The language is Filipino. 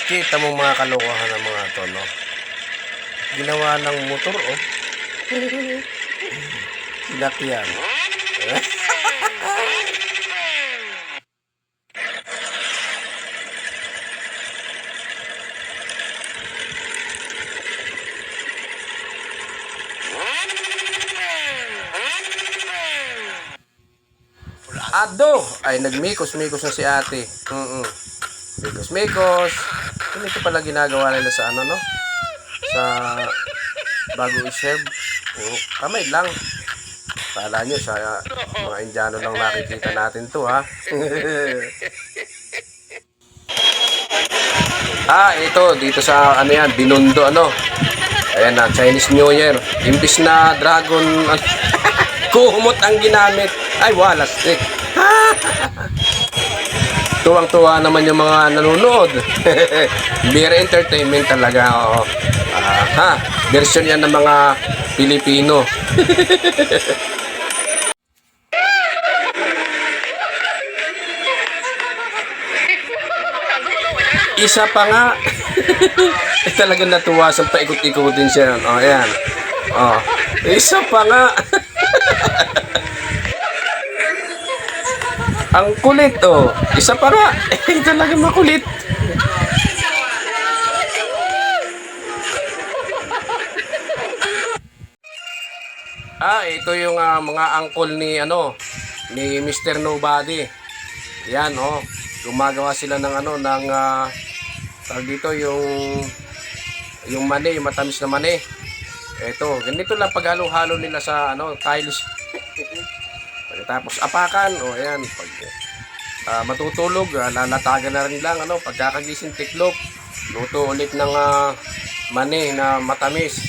Kita mo mga kalokohan ng mga to, no? Ginawa ng motor, oh. Sinakyan. Ado! Ay, nagmikos-mikos na si ate. Mikos-mikos. Ganito pala ginagawa nila sa ano, no? Sa bago i-serve. Kamay lang. Kala nyo sa mga Indiano lang nakikita natin to, ha? Ito. Dito sa, ano yan, Binondo, ano? Ayan na, Chinese New Year. Imbis na dragon, kumot ang ginamit. Ay, wala, stick. Tuwang-tuwa naman yung mga nanonood. Beer entertainment talaga, oo. Version yan ng mga Pilipino. Isa pa nga. Talagang natuwa sa paikot-ikutin siya. O, ayan. O, isa pa nga. Ang kulit, oh. Isa pa nga. Talagang makulit. Ito yung mga angkol ni, ano, ni Mr. Nobody. Yan, oh. Gumagawa sila ng, ano, ng, tawag dito, yung mani, yung matamis na mani. Ito, ganito lang paghalo-halo nila sa, ano, tiles. Tapos apakan, o ayan, pag matutulog, lalatagan na rin lang, ano, pagkakagising tiklop, luto ulit ng mani na matamis.